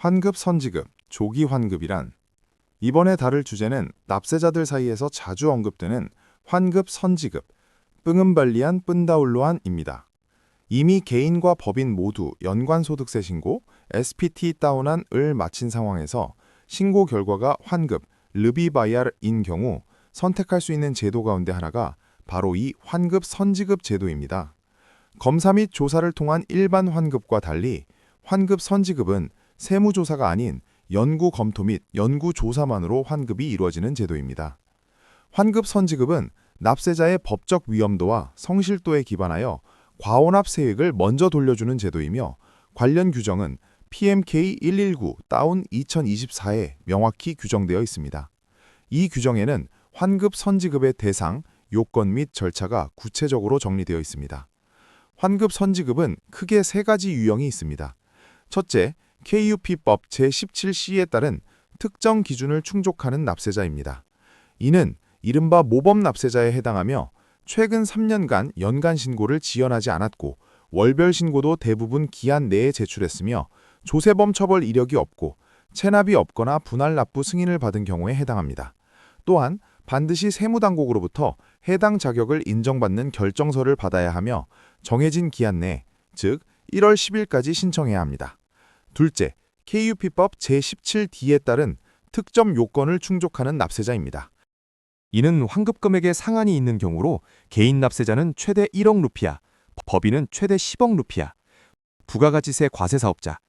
환급 선지급, 조기 환급이란 이번에 다룰 주제는 납세자들 사이에서 자주 언급되는 환급 선지급, ጵ금발리안 ጵ은다울로안입니다. 이미 개인과 법인 모두 연관소득세 신고, SPT 다운안을 마친 상황에서 신고 결과가 환급, 르비바이알인 경우 선택할 수 있는 제도 가운데 하나가 바로 이 환급 선지급 제도입니다. 검사 및 조사를 통한 일반 환급과 달리 환급 선지급은 세무조사가 아닌 연구 검토 및 연구 조사만으로 환급이 이루어지는 제도입니다. 환급 선지급은 납세자의 법적 위험도와 성실도에 기반하여 과원합 세액을 먼저 돌려주는 제도이며 관련 규정은 PMK 119 다운 2024에 명확히 규정되어 있습니다. 이 규정에는 환급 선지급의 대상, 요건 및 절차가 구체적으로 정리되어 있습니다. 환급 선지급은 크게 세 가지 유형이 있습니다. 첫째, KUP법 제17C에 따른 특정 기준을 충족하는 납세자입니다. 이는 이른바 모범 납세자에 해당하며 최근 3년간 연간 신고를 지연하지 않았고 월별 신고도 대부분 기한 내에 제출했으며 조세범 처벌 이력이 없고 체납이 없거나 분할 납부 승인을 받은 경우에 해당합니다. 또한 반드시 세무당국으로부터 해당 자격을 인정받는 결정서를 받아야 하며 정해진 기한 내, 즉 1월 10일까지 신청해야 합니다. 둘째, KUP법 제17D에 따른 특정 요건을 충족하는 납세자입니다. 이는 환급 금액의 상한이 있는 경우로 개인 납세자는 최대 1억 루피아, 법인은 최대 10억 루피아, 부가가치세 과세사업자,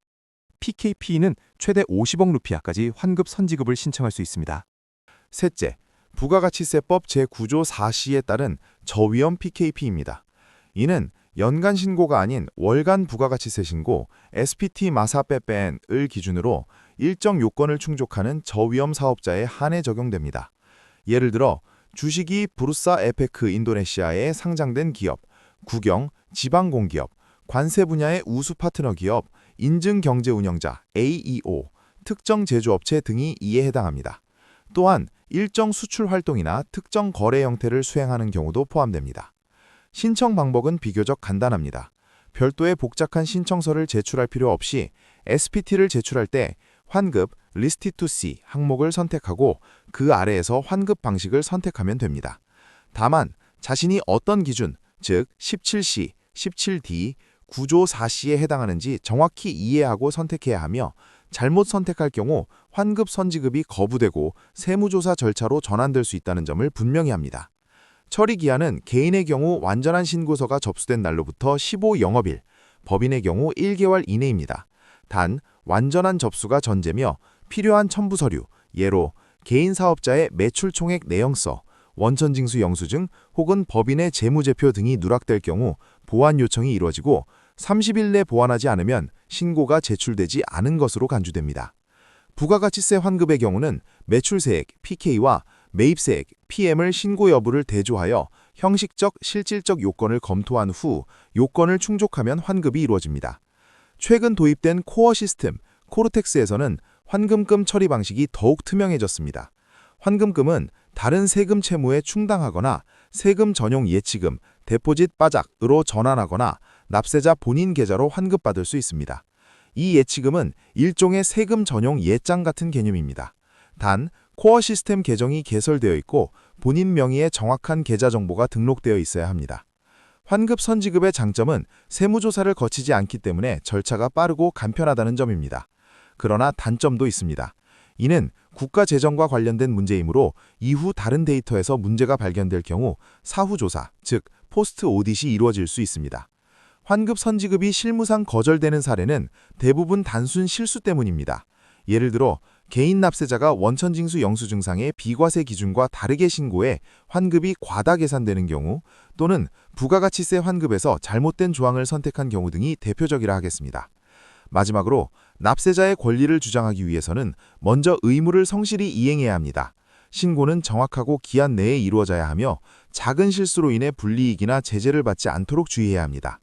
PKP는 최대 50억 루피아까지 환급 선지급을 신청할 수 있습니다. 셋째, 부가가치세법 제9조 4C에 따른 저위험 PKP입니다. 이는 연간 신고가 아닌 월간 부가가치세 신고 SPT 마사 빼뺀을 기준으로 일정 요건을 충족하는 저위험 사업자에 한해 적용됩니다. 예를 들어 주식이 부르사 에페크 인도네시아에 상장된 기업, 국영, 지방공기업, 관세 분야의 우수 파트너 기업, 인증경제운영자 AEO, 특정 제조업체 등이 이에 해당합니다. 또한 일정 수출 활동이나 특정 거래 형태를 수행하는 경우도 포함됩니다. 신청 방법은 비교적 간단합니다. 별도의 복잡한 신청서를 제출할 필요 없이 SPT를 제출할 때 환급, 리스트 투 C 항목을 선택하고 그 아래에서 환급 방식을 선택하면 됩니다. 다만 자신이 어떤 기준, 즉 17C, 17D, 9조 4C에 해당하는지 정확히 이해하고 선택해야 하며 잘못 선택할 경우 환급 선지급이 거부되고 세무조사 절차로 전환될 수 있다는 점을 분명히 합니다. 처리 기한은 개인의 경우 완전한 신고서가 접수된 날로부터 15영업일, 법인의 경우 1개월 이내입니다. 단, 완전한 접수가 전제며 필요한 첨부 서류, 예로 개인 사업자의 매출 총액 내역서, 원천징수 영수증 혹은 법인의 재무제표 등이 누락될 경우 보완 요청이 이루어지고 30일 내 보완하지 않으면 신고가 제출되지 않은 것으로 간주됩니다. 부가가치세 환급의 경우는 매출세액 PK와 매입세액 PM을 신고 여부를 대조하여 형식적, 실질적 요건을 검토한 후 요건을 충족하면 환급이 이루어집니다. 최근 도입된 코어 시스템, 코르텍스에서는 환급금 처리 방식이 더욱 투명해졌습니다. 환급금은 다른 세금 채무에 충당하거나 세금 전용 예치금, 데포짓 바작으로 전환하거나 납세자 본인 계좌로 환급받을 수 있습니다. 이 예치금은 일종의 세금 전용 예장 같은 개념입니다. 단, 코어 시스템 계정이 개설되어 있고 본인 명의의 정확한 계좌 정보가 등록되어 있어야 합니다. 환급 선지급의 장점은 세무조사를 거치지 않기 때문에 절차가 빠르고 간편하다는 점입니다. 그러나 단점도 있습니다. 이는 국가 재정과 관련된 문제이므로 이후 다른 데이터에서 문제가 발견될 경우 사후 조사, 즉 포스트 오딧이 이루어질 수 있습니다. 환급 선지급이 실무상 거절되는 사례는 대부분 단순 실수 때문입니다. 예를 들어 개인 납세자가 원천징수 영수증상의 비과세 기준과 다르게 신고해 환급이 과다 계산되는 경우 또는 부가가치세 환급에서 잘못된 조항을 선택한 경우 등이 대표적이라 하겠습니다. 마지막으로 납세자의 권리를 주장하기 위해서는 먼저 의무를 성실히 이행해야 합니다. 신고는 정확하고 기한 내에 이루어져야 하며 작은 실수로 인해 불이익이나 제재를 받지 않도록 주의해야 합니다.